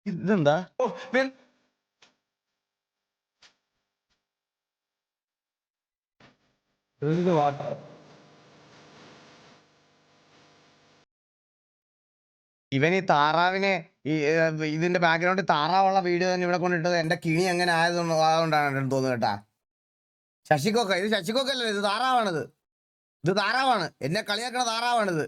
ഇതെന്താ ഇവൻ ഈ താറാവിനെ ഇതിന്റെ ബാക്ക്ഗ്രൗണ്ടിൽ താറാവുള്ള വീഡിയോ തന്നെ ഇവിടെ കൊണ്ടിട്ടത് എന്റെ കിണി എങ്ങനെ ആയതുകൊണ്ടാണ് തോന്നുന്നു കേട്ടാ. ശശികൊക്ക ഇത് ശശികൊക്കല്ലേ, ഇത് താറാവാണിത്. ഇത് താറാവാണ്, എന്നെ കളിയാക്കണ താറാവാണിത്.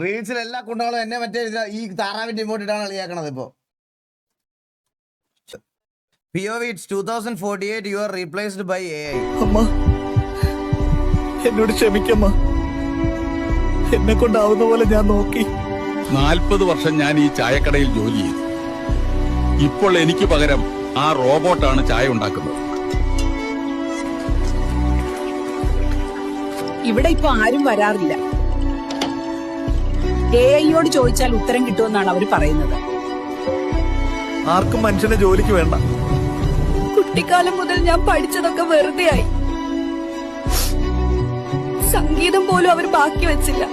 റീൽസിൽ എല്ലാ കുണ്ടകളും എന്നെ മറ്റേ ഈ താറാവിന്റെ ഇമോട്ട് ഇട്ടാണ് കളിയാക്കണത്. ഇപ്പൊ POV it's 2048 you are replaced by AI. അമ്മ എന്നോട് ക്ഷമിക്കമ്മ, എന്നെ കൊണ്ടാവുന്ന പോലെ ഞാൻ നോക്കി. 40 വർഷം ഞാൻ ഈ ചായക്കടയിൽ ജോലി ചെയ്തു. ഇപ്പോൾ എനിക്ക് പകരം ആ റോബോട്ടാണ് ചായ ഉണ്ടാക്കുന്നത്. ഇവിടെ ഇപ്പൊ ആരും വരാറില്ല. AI-യോട് ചോദിച്ചാൽ ഉത്തരം കിട്ടുമെന്നാണ് അവർ പറയുന്നത്. ആർക്കും മനുഷ്യനെ ജോലിക്ക് വേണ്ട. കുട്ടിക്കാലം മുതൽ ഞാൻ പഠിച്ചതൊക്കെ വെറുതെയായി. സംഗീതം പോലും അവർ ബാക്കി വെച്ചില്ല.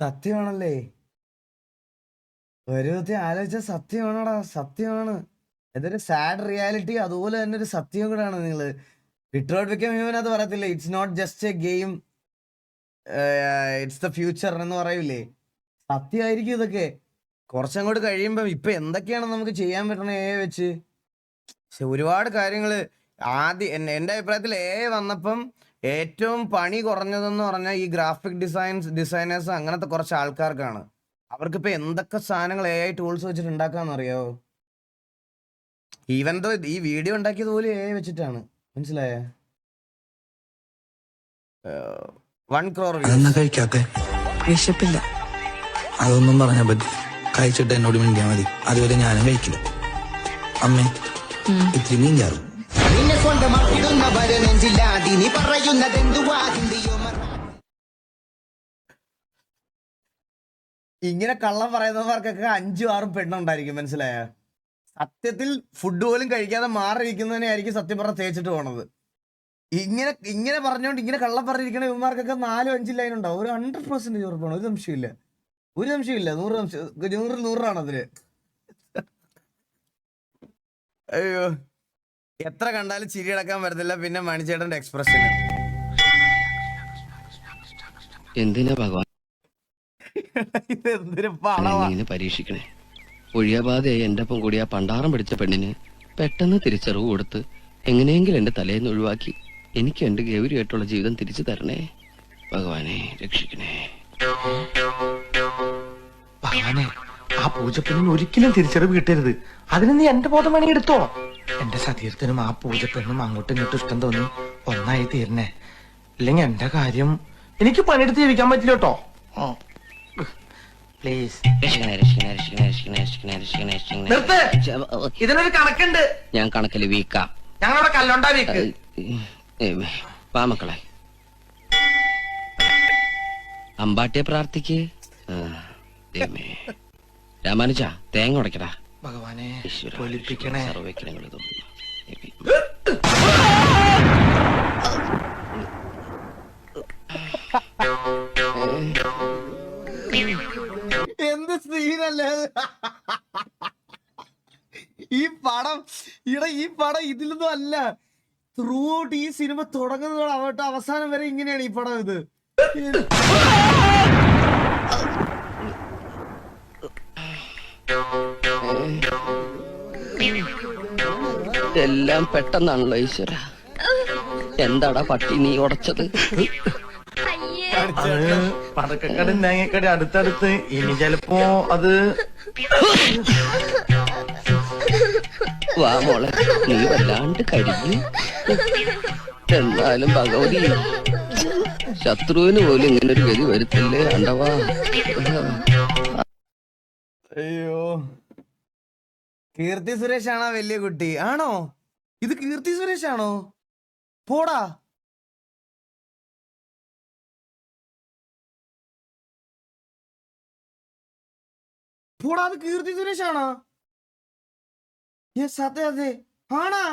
സത്യമാണല്ലേ, ഒരു ആലോചിച്ച സത്യമാണോടാ, സത്യമാണ്. ഇതൊരു സാഡ് റിയാലിറ്റി, അതുപോലെ തന്നെ ഒരു സത്യം കൂടെയാണ്. നിങ്ങള് ഡിട്രോയിറ്റ് ബിക്കം ഹ്യൂമൻ അത് പറയത്തില്ലേ, it's not just a game, it's the future എന്ന് പറയൂലേ. സത്യമായിരിക്കും ഇതൊക്കെ. കുറച്ചങ്ങോട്ട് കഴിയുമ്പോ ഇപ്പൊ എന്തൊക്കെയാണ് നമുക്ക് ചെയ്യാൻ പറ്റണ AI വെച്ച്. പക്ഷെ ഒരുപാട് കാര്യങ്ങള് ആദ്യം എന്റെ അഭിപ്രായത്തിൽ AI വന്നപ്പം ഏറ്റവും പണി കുറഞ്ഞതെന്ന് പറഞ്ഞാൽ ഈ ഗ്രാഫിക് ഡിസൈനേഴ്സ് അങ്ങനത്തെ കുറച്ച് ആൾക്കാർക്കാണ്. അവർക്കിപ്പോ എന്തൊക്കെ സാധനങ്ങൾ AI ടൂൾസ് വെച്ചിട്ട് ഉണ്ടാക്കാന്ന് അറിയാവോ. ഈവൻ ദോ ഈ വീഡിയോ ഉണ്ടാക്കിയത് പോലും AI വെച്ചിട്ടാണ്, മനസ്സിലായേ. 1 crore കഴിക്കാത്തെ വിശപ്പില്ല, അതൊന്നും പറഞ്ഞാ പറ്റി. കഴിച്ചിട്ട് എന്നോട് മിണ്ടിയാ മതി, അതുവരെ ഞാനും കഴിക്കില്ല. അമ്മേ ഇത്തിരി മീൻ ചാറും. ഇങ്ങനെ കള്ളം പറയുന്നവർക്കൊക്കെ 5-6 പെണ്ണുണ്ടായിരിക്കും, മനസ്സിലായ. സത്യത്തിൽ ഫുഡ് പോലും കഴിക്കാതെ മാറിയിരിക്കുന്നതിനെ ആയിരിക്കും സത്യം പറഞ്ഞ തേച്ചിട്ട് പോണത്. ഇങ്ങനെ പറഞ്ഞോണ്ട് ഇങ്ങനെ കള്ളം പറഞ്ഞിരിക്കുന്ന ഇവന്മാർക്കൊക്കെ 4-5 ലൈൻ ഉണ്ടാവും. ഒരു 100% ഉറപ്പാണ്, ഒരു സംശയമില്ല, ഒരു സംശയമില്ല. 100% അതില്. അയ്യോ, എത്ര കണ്ടാലും ചിരി അടക്കാൻ പറ്റത്തില്ല. പിന്നെ മണിച്ചേട്ടന്റെ എക്സ്പ്രഷൻ എന്തിനാ ഭഗവാൻ ഇതെന്തൊരു പടവാ. പരീക്ഷിക്കണേ. ഒഴിയാബാധയായി എന്റെ ഒപ്പം കൂടി ആ പണ്ടാറം പിടിച്ച പെണ്ണിന് പെട്ടെന്ന് തിരിച്ചറിവ് കൊടുത്ത് എങ്ങനെയെങ്കിലും എന്റെ തലേന്ന് ഒഴിവാക്കി എനിക്ക് എന്റെ ഗൗരിയായിട്ടുള്ള ജീവിതം തിരിച്ചു തരണേ ഭഗവാനെ, രക്ഷിക്കണേ. ഭഗവാനെ, ആ പൂജപ്പെണ്ണിന് ഒരിക്കലും തിരിച്ചറിവ് കിട്ടരുത്. അതിന് നീ എന്റെ ബോധം വേണമെങ്കിൽ എടുത്തോ. എന്റെ സതീർത്ഥനും ആ പൂജപ്പെണ്ണും അങ്ങോട്ടും ഇങ്ങോട്ടും ഇഷ്ടം തോന്നി ഒന്നായി തീരണേ. ഇല്ലെങ്കിൽ എന്റെ കാര്യം എനിക്ക് പണിയെടുത്ത് ജീവിക്കാൻ പറ്റില്ല കേട്ടോ. പ്ലീസ് നിർത്ത്. ഇതിനൊരു കണക്കുണ്ട്. ഞാൻ കണക്കില് വീക്കാ. ഞങ്ങളവിടെ കല്ലുണ്ടാ വീക്ക്. വാ മക്കളെ, അമ്പാട്ടിയെ പ്രാർത്ഥിക്ക്. രാമാനുജ തേങ്ങ ഉടക്കടാ. ഭഗവാനെ പൊലിപ്പിക്കണേ. സർവ്വക്കിടങ്ങൾ എന്ത് സീനല്ലേ ഈ പടം. ഈ പടം ഇതിലൊന്നും അല്ല. ത്രൂ ഔട്ട് ഈ സിനിമ തുടങ്ങുന്നതോടെ അവട്ട് അവസാനം വരെ ഇങ്ങനെയാണ് ഈ പടം. ഇത് എല്ലാം പെട്ടെന്നാണല്ലോ ഈശ്വര. എന്താടാ പട്ടി നീ ഉടച്ചത്? പടക്കക്കട തേങ്ങക്കട അടുത്തടുത്ത്. ഇനി ചിലപ്പോ അത് വാ മോളെ, നീ വല്ലാണ്ട് കരിഞ്ഞു. എന്നാലും ഭഗവതി ശത്രുവിന് പോലും ഇങ്ങനെ ഒരു ഗതി വരുത്തില്ലേ അണ്ടവാ. അയ്യോ, കീർത്തി സുരേഷ് ആണോ വലിയ കുട്ടി? ആണോ ഇത്? കീർത്തി സുരേഷ് ആണോ? പോടാ. പോടാ, അത് കീർത്തി സുരേഷ് ആണോ? യെസ്, അതെ അതെ, ആണാ?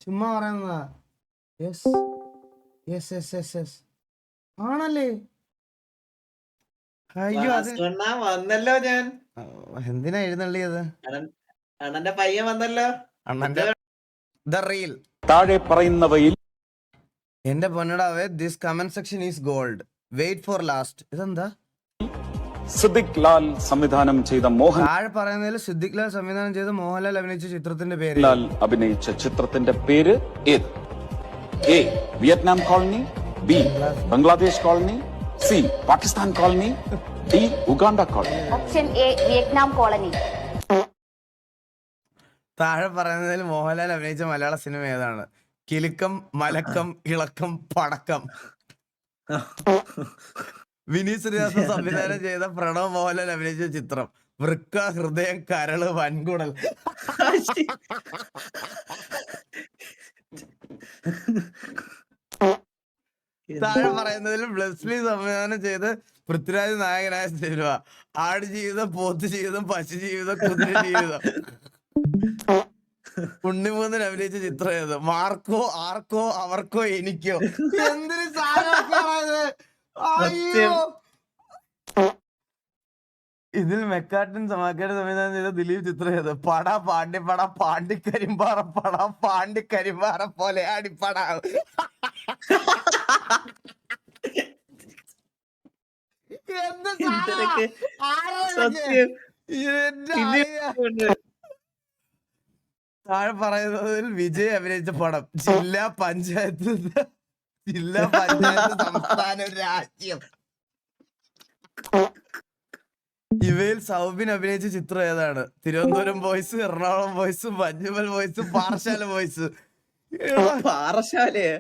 ചുമ്മാ പറയുന്നതാ. Yes yes yes yes yes, ആണല്ലേ? അയ്യോ, അത് വന്നല്ലോ ഞാൻ. എന്തിനാ എഴുന്നള്ളിയത്? അണ്ണന്റെ പയ്യൻ വന്നല്ലോ. അണ്ണന്റെ ദ റീൽ. താഴെ പറയുന്നവയിൽ എന്റെ പൊന്നടാവേ, this comment section is gold. Wait for last. ഇതെന്താ? സിദ്ദിഖ് ലാൽ സംവിധാനം ചെയ്ത മോഹൻലാൽ താഴെ പറയുന്നതിൽ സിദ്ദിഖ് ലാൽ സംവിധാനം ചെയ്ത മോഹൻലാൽ അഭിനയിച്ച ചിത്രത്തിന്റെ പേര്. അഭിനയിച്ച ചിത്രത്തിന്റെ പേര് ഏത്? A Vietnam colony, B Bangladesh colony, C Pakistan colony, D Uganda colony. Option A Vietnam colony. താഴെ പറയുന്നതിൽ മോഹൻലാൽ അഭിനയിച്ച മലയാള സിനിമ ഏതാണ്? കിലുക്കം, മലക്കം, ഇളക്കം, പടക്കം. വിനീത് ശ്രീനിവാസൻ സംവിധാനം ചെയ്ത പ്രണവ് മോഹൻലാൽ അഭിനയിച്ച ചിത്രം വൃക്ക, ഹൃദയം, കരള്, വൻകുടൽ. താഴെ പറയുന്നതിൽ ബ്ലെസ്ലി സംവിധാനം ചെയ്ത് പൃഥ്വിരാജ് നായകനായ സിനിമ ആടുജീവിതം, പോത്തുജീവിതം, പശുജീവിതം, കുതിര ജീവിതം. ഉണ്ണിമൂന്നൻ അഭിനയിച്ച ചിത്രം ഏത്? മാർക്കോ, ആർക്കോ, അവർക്കോ, എനിക്കോ. എന്തൊരു സാധനമാണ്! അയ്യോ, ഇതിൽ മെക്കാട്ടിൻ സമാക്കേട് സംവിധാനം ചെയ്ത ദിലീപ് ചിത്രം ഏത്? പട, പാണ്ടിപ്പട, പാണ്ടിക്കരിമ്പാറ പട, പാണ്ടിക്കരിമ്പാറ പോലെ അടിപ്പട. എന്ത് സാധനം! ആരാ ഇതൊക്കെ? എന്റെ അളിയാ. താഴെ പറയുന്നതിൽ വിജയ് അഭിനയിച്ച പടം ജില്ലാ പഞ്ചായത്ത്, സംസ്ഥാന, രാജ്യം. ഇവയിൽ സൗബിൻ അഭിനയിച്ച ചിത്രം ഏതാണ്? Thiruvananthapuram boys, Ernakulam boys, Manjummel boys, Parassala boys. പാറശാലയെ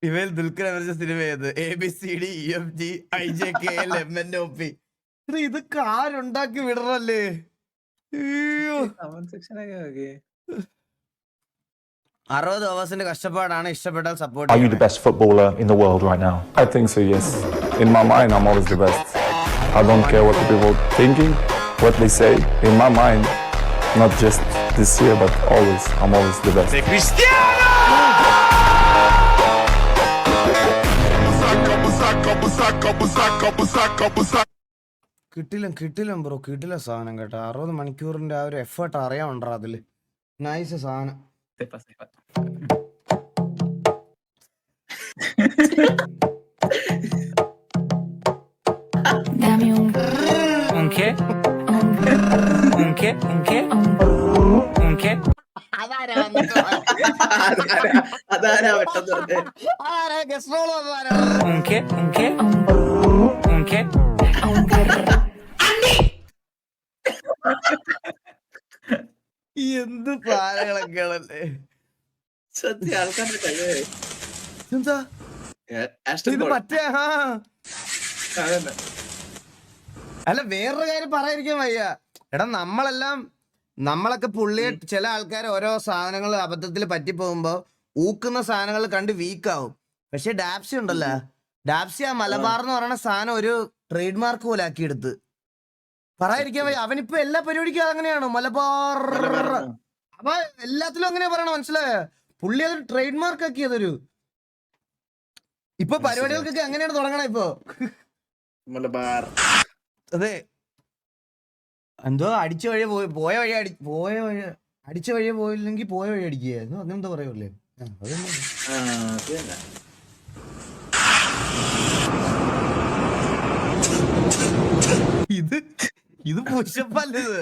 ഇവയിൽ ദുൽഖർ അഭിനയിച്ച സിനിമ ഏത്? ABCD EFG IJKL MNOP. ഇതൊക്കെ ആരുണ്ടാക്കി വിടറല്ലേ? അയ്യോ, 60 ഓവേഴ്സിന്റെ കഷ്ടപ്പാടാണ്. ഇഷ്ടപ്പെട്ടാൽ support. Are you the best footballer in the world right now? I think so, yes. In my mind, I'm always the best. I don't care what the people are thinking, what they say. In my mind, not just this year, but always, I'm always the best. കിട്ടില്ല bro, കിട്ടില്ല സാധനം കേട്ടോ. 60 മണിക്കൂറിന്റെ ആ ഒരു effort അറിയാമുണ്ടോ അതില്? Nice സാധനം. അതാരാ പെട്ടെന്ന് എന്ത് സാധനങ്ങളൊക്കെയാണല്ലേ സത്യം. ആൾക്കാരുടെ കഴിവ്. എന്താ ഇത് മറ്റേ? അല്ല, വേറൊരു കാര്യം പറയാതിരിക്കാൻ വയ്യ. എടാ, നമ്മളൊക്കെ പുള്ളിയെ, ചില ആൾക്കാർ ഓരോ സാധനങ്ങൾ അബദ്ധത്തിൽ പറ്റിപ്പോകുമ്പോ ഊക്കുന്ന സാധനങ്ങൾ കണ്ട് വീക്കാവും. പക്ഷെ ഡാപ്സി ഉണ്ടല്ലോ, ഡാപ്സി ആ മലബാർ എന്ന് പറയുന്ന സാധനം ഒരു ട്രേഡ് മാർക്ക് പോലെ ആക്കിയെടുത്ത്. പറയാതിരിക്കാൻ വയ്യ. അവനിപ്പോ എല്ലാ പരിപാടിക്കും അതങ്ങനെയാണ്, മലബാർ. അപ്പൊ എല്ലാത്തിലും അങ്ങനെ പറയണം, മനസ്സിലായോ? പുള്ളി അതൊരു ട്രേഡ് മാർക്ക് ആക്കിയതൊരു. ഇപ്പൊ പരിപാടികൾക്കൊക്കെ അങ്ങനെയാണ് തുടങ്ങണം ഇപ്പൊ. മലബാർ. അതെ, എന്തോ അടിച്ച വഴി അടിച്ച വഴിയെ പോയില്ലെങ്കിൽ പോയ വഴി അടിക്കുക, അങ്ങനെന്താ പറയൂല്ലേ? ഇത് പുഷപ്പല്ലത്.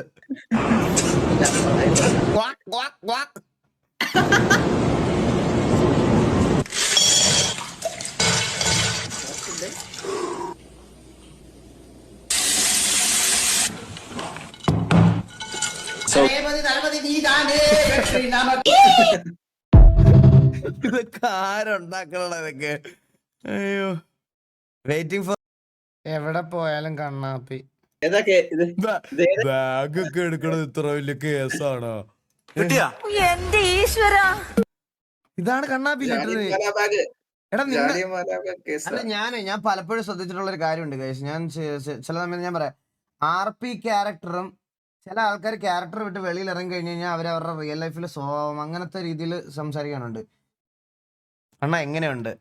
ഇതൊക്കെ ആരുണ്ടാക്കണ ഇതൊക്കെ? അയ്യോ, വെയിറ്റിംഗ് ഫോർ. എവിടെ പോയാലും കണ്ണാപ്പി. ബാഗൊക്കെ എടുക്കണത് ഇത്ര വലിയ കേസാണോ? എന്റെ ഈശ്വര, ഇതാണ് കണ്ണാപ്പി ലിറ്ററലി. എടാ അല്ല, ഞാൻ പലപ്പോഴും ശ്രദ്ധിച്ചിട്ടുള്ള ഒരു കാര്യമുണ്ട് ഗൈസ്. ഞാൻ ചില സമയത്ത് ഞാൻ പറയാം, RP ക്യാരക്ടറും ചില ആൾക്കാർ ക്യാരക്ടർ വിട്ട് വെളിയിൽ ഇറങ്ങി കഴിഞ്ഞ് കഴിഞ്ഞാൽ അവരവരുടെ റിയൽ ലൈഫിൽ സ്വഭാവം അങ്ങനത്തെ രീതിയിൽ സംസാരിക്കാനുണ്ട്. അണ്ണാ എങ്ങനെയുണ്ട്?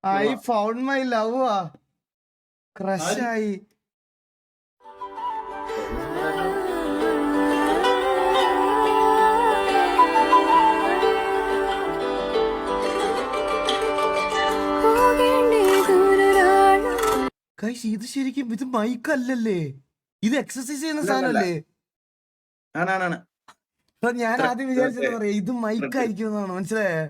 I found my love. Crush ആയി. ഗയ്സ് ഇത് ശരിക്കും ഇത് മൈക്കല്ലല്ലേ, ഇത് എക്സസൈസ് ചെയ്യുന്ന സാധനല്ലേ? ആണാണ്. ഞാൻ ആദ്യം വിചാരിച്ചത് പറയാ ഇത് മൈക്കായിരിക്കും എന്നാണ്. മനസ്സിലായേ?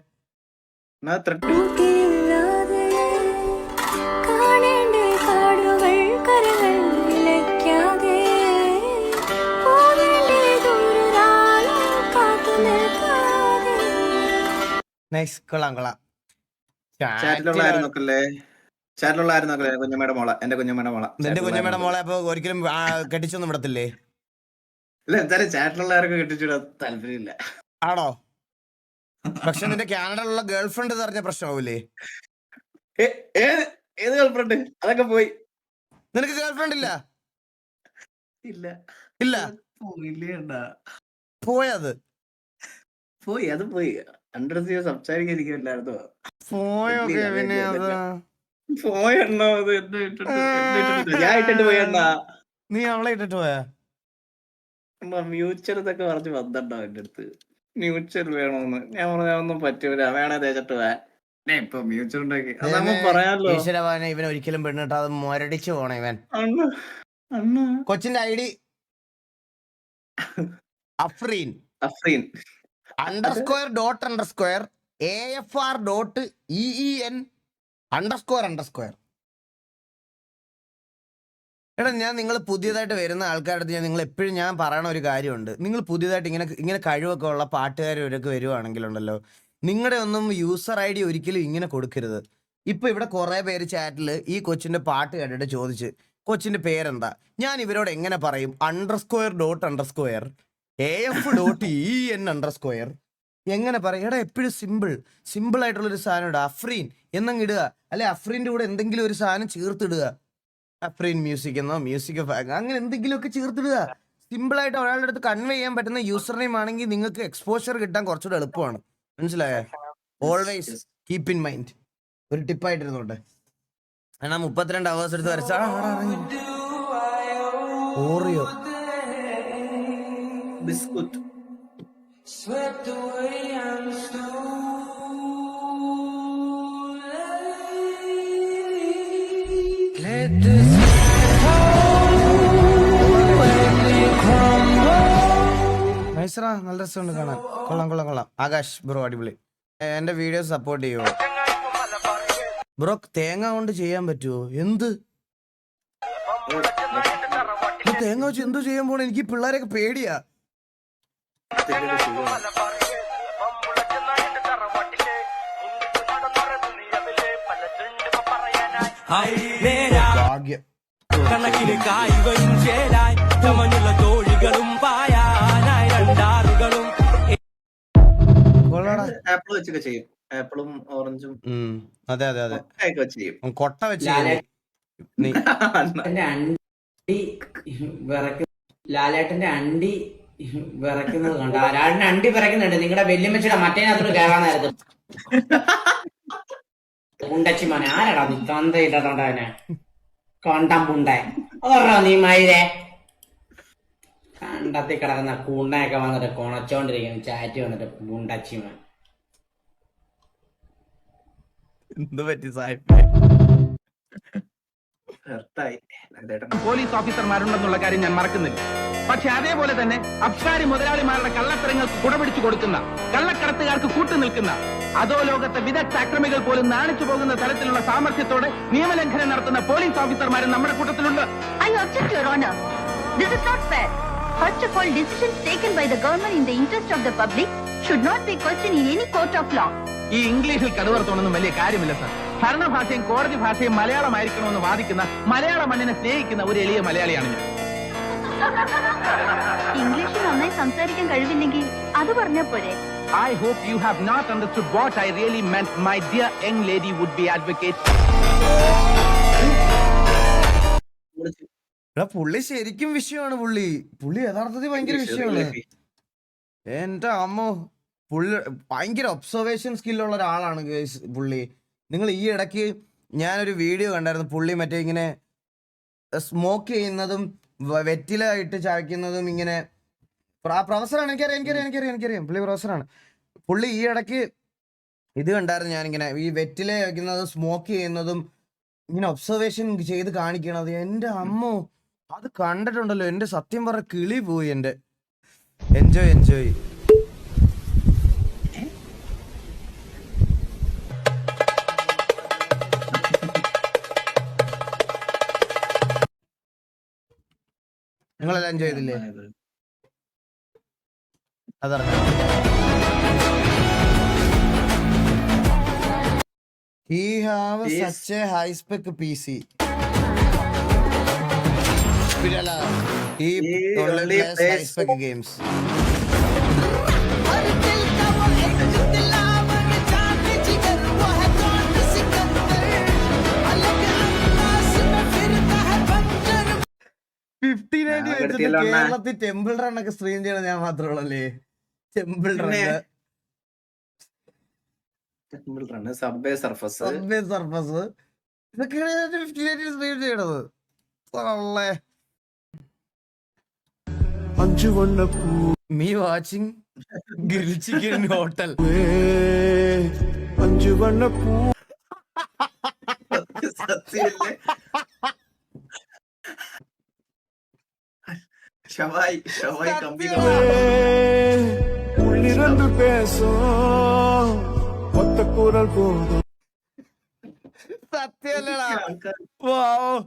നൈസ്, കൊള്ളാം കൊള്ളാം. കുഞ്ഞമ്മയുടെ മോള, എന്റെ കുഞ്ഞമ്മയുടെ മോള. നിന്റെ കുഞ്ഞമ്മയുടെ മോളെ അപ്പൊ ഒരിക്കലും കെട്ടിച്ചൊന്നും വിടത്തില്ലേ? ഇല്ല, എന്തായാലും ചാറ്റിലുള്ളവർക്ക് കെട്ടിച്ചിടാൻ താല്പര്യമില്ല. ആണോ? പക്ഷെ നിന്റെ കാനഡയിലുള്ള ഗേൾ ഫ്രണ്ട് പറഞ്ഞ പ്രശ്നമാവൂലേ? ഏത് ഗേൾ ഫ്രണ്ട്? അതൊക്കെ പോയി. നിനക്ക് ഗേൾ ഫ്രണ്ട് ഇല്ല? ഇല്ല ഇല്ല, പോയത് പോയി, അത് പോയി. 100 സംസാരിക്കാതിരിക്കില്ലായിരുന്നോ? പോയോ കെവിനെ? അത് പോയെണ്ണോ? അത് എന്നെ ഇട്ടിട്ട് ഞാൻ ഇട്ടിട്ട് പോയെണ്ണാ. നീ അവളെ ഇട്ടിട്ട് പോയാ? മ്യൂച്വൽ ഇതൊക്കെ പറഞ്ഞ് വന്നിട്ടുണ്ടോ എന്റെ അടുത്ത്? മ്യൂച്വൽ വേണോന്ന് ഞാൻ പറഞ്ഞൊന്നും പറ്റൂല, വേണേ തേച്ചിട്ട് പോയാ. ഇപ്പൊ മ്യൂച്വൽ ഉണ്ടാക്കി പറയാലോ. ഈശ്വരവാനെ ഇവൻ ഒരിക്കലും പെണ്ണിട്ട് അത് മുരടിച്ചു പോണേ ഇവൻ. കൊച്ചിന്റെ ID അഫ്രീൻ _AFR.EEN__. എടാ, ഞാൻ നിങ്ങൾ പുതിയതായിട്ട് വരുന്ന ആൾക്കാരുടെ അടുത്ത് നിങ്ങൾ എപ്പോഴും ഞാൻ പറയണ ഒരു കാര്യമുണ്ട്. നിങ്ങൾ പുതിയതായിട്ട് ഇങ്ങനെ കഴിവൊക്കെ ഉള്ള പാട്ടുകാരൊക്കെ വരുവാണെങ്കിലുണ്ടല്ലോ, നിങ്ങളുടെ ഒന്നും യൂസർ ID ഒരിക്കലും ഇങ്ങനെ കൊടുക്കരുത്. ഇപ്പൊ ഇവിടെ കുറെ പേര് ചാറ്റിൽ ഈ കൊച്ചിന്റെ പാട്ട് കേട്ടിട്ട് ചോദിച്ച് കൊച്ചിന്റെ പേരെന്താ, ഞാൻ ഇവരോട് എങ്ങനെ പറയും? _AF.EEN__. എങ്ങനെ പറയും? എടാ എപ്പോഴും സിമ്പിൾ ആയിട്ടുള്ളൊരു സാധനം ഇടുക, അഫ്രീൻ എന്നങ്ങ് ഇടുക. അല്ലെ അഫ്രീൻ്റെ കൂടെ എന്തെങ്കിലും ഒരു സാധനം ചേർത്തിടുക. അഫ്രീൻ മ്യൂസിക് എന്നോ മ്യൂസിക് അങ്ങനെ എന്തെങ്കിലുമൊക്കെ ചേർത്തിടുക. സിമ്പിളായിട്ട് ഒരാളുടെ അടുത്ത് കൺവേ ചെയ്യാൻ പറ്റുന്ന യൂസർ നെയിം ആണെങ്കിൽ നിങ്ങൾക്ക് എക്സ്പോഷർ കിട്ടാൻ കുറച്ചുകൂടെ എളുപ്പമാണ്. മനസ്സിലായോ? Always keep in mind. ഒരു ടിപ്പായിട്ടിരുന്നോട്ടെ. എന്നാ 32 hours എടുത്ത് വരച്ചാ ഓറിയോ ബിസ്കുട്ട്. നൈസറാ, നല്ല രസമുണ്ട് കാണാൻ. കൊള്ളാം. ആകാശ് ബ്രോ അടിപൊളി. എന്റെ വീഡിയോ സപ്പോർട്ട് ചെയ്യുമോ ബ്രോ? തേങ്ങ കൊണ്ട് ചെയ്യാൻ പറ്റുമോ? എന്ത് തേങ്ങ വെച്ച് എന്തോ ചെയ്യാൻ പോണ? എനിക്ക് പിള്ളേരൊക്കെ പേടിയാ. ഭാഗ്യം. കണക്കിന് കായികയും ചേലായി ചമഞ്ഞുള്ള തോഴികളും പായാനായി രണ്ടാറുകളും. ആപ്പിൾ വെച്ചൊക്കെ ചെയ്യും. ആപ്പിളും ഓറഞ്ചും. അതെ ചെയ്യും. കൊട്ട വെച്ച് ലാലേട്ടന്റെ അണ്ടി വിറയ്ക്കുന്നത് കണ്ട ലാലേട്ടന്റെ അണ്ടി വിറയ്ക്കുന്നുണ്ട്. നിങ്ങളുടെ വെല്ലുമ്മച്ചിയുടെ മറ്റേനകത്തോട് കയറാനായിരുന്നു. ഉണ്ടച്ചിമാനെ ആരാടാ നീ? തന്തയില്ലാത്തോണ്ടവനെ കണ്ടം പുണ്ടേ. ഓർമ്മ നീ മയിലേ കണ്ടത്തി കിടക്കുന്ന കൂണ്ണയൊക്കെ വന്നിട്ട് കൊണച്ചോണ്ടിരിക്കുന്നു ചാറ്റ് വന്നിട്ട് മുണ്ടച്ചിമ. എന്ത് പറ്റി സാഹിബ്? ഹർട്ടായി ലാലേട്ടൻ. പോലീസ് ഓഫീസർമാരുണ്ടെന്നുള്ള കാര്യം ഞാൻ മറക്കുന്നില്ല. പക്ഷെ അതേപോലെ തന്നെ അബ്കാരി മുതലാളിമാരുടെ കള്ളത്തരങ്ങൾക്ക് കുടപിടിച്ചു കൊടുക്കുന്ന, കള്ളക്കടത്തുകാർക്ക് കൂട്ടു നിൽക്കുന്ന, അതോ ലോകത്തെ വിദഗ്ധ അക്രമികൾ പോലും നാണിച്ചു പോകുന്ന തരത്തിലുള്ള സാമർഥ്യത്തോടെ നിയമലംഘനം നടത്തുന്ന പോലീസ് ഓഫീസർമാരും നമ്മുടെ കൂട്ടത്തിലുണ്ട്. I object, Your Honor. This is not fair. First of all, decisions taken by the government in the interest of the public should not be questioned in any court of law. ഈ ഇംഗ്ലീഷിൽ കടുവർത്തോണൊന്നും വലിയ കാര്യമില്ല sir. ഭരണഭാഷയും കോടതി ഭാഷയും മലയാളമായിരിക്കണമെന്ന് വാദിക്കുന്ന, മലയാള മണ്ണിനെ സ്നേഹിക്കുന്ന ഒരു എളിയ മലയാളിയാണ് ഞാൻ. ഇംഗ്ലീഷ് നന്നായി സംസാരിക്കാൻ കഴിവില്ലെങ്കിൽ അത് പറഞ്ഞാ പോരെ? I hope you have not understood what I really meant, my dear young lady would-be advocate. എടാ പുള്ളി ശരിക്കും വിഷയമാണ്. പുള്ളി യഥാർത്ഥത്തിൽ ഭയങ്കര വിഷയമാണ്. എന്റെ അമ്മോ, പുള്ളി ഭയങ്കര ഒബ്സർവേഷൻ സ്കില്ലുള്ള ഒരാളാണ് ഗൈസ് പുള്ളി. നിങ്ങൾ ഈ ഇടയ്ക്ക് ഞാനൊരു വീഡിയോ കണ്ടായിരുന്നു. പുള്ളി മറ്റേ ഇങ്ങനെ സ്മോക്ക് ചെയ്യുന്നതും വെറ്റിലായിട്ട് ചായ്ക്കുന്നതും ഇങ്ങനെ. പ്രൊഫസറാണ്, എനിക്കറിയാം പുള്ളി പ്രൊഫസറാണ്. പുള്ളി ഈ ഇടയ്ക്ക് ഇത് കണ്ടായിരുന്നു ഞാനിങ്ങനെ, ഈ വെറ്റില വയ്ക്കുന്നതും സ്മോക്ക് ചെയ്യുന്നതും ഇങ്ങനെ ഒബ്സർവേഷൻ ചെയ്ത് കാണിക്കണത്. എൻ്റെ അമ്മോ, അത് കണ്ടിട്ടുണ്ടല്ലോ എൻ്റെ സത്യം പറഞ്ഞ കിളി പോയി എൻ്റെ. എൻജോയ്. നിങ്ങളെല്ലാം എൻജോയ് ചെയ്തില്ലേ? അതറിഞ്ഞു. He have such a high spec PC. He only plays high spec games. കേരളത്തിൽ ടെമ്പിൾ റൺ ഒക്കെ സ്ട്രീം ചെയ്യണത് ഞാൻ മാത്രമേ ഉള്ളല്ലേ? ടെമ്പിൾ റൺ, സബ്വേ സർഫസ് ഇതൊക്കെയാണ് 15 സ്ട്രീം ചെയ്യണത്. Me watching grill chicken hotel. ഷവായി കമ്പി സത്യല്ലടാ. വാവ്,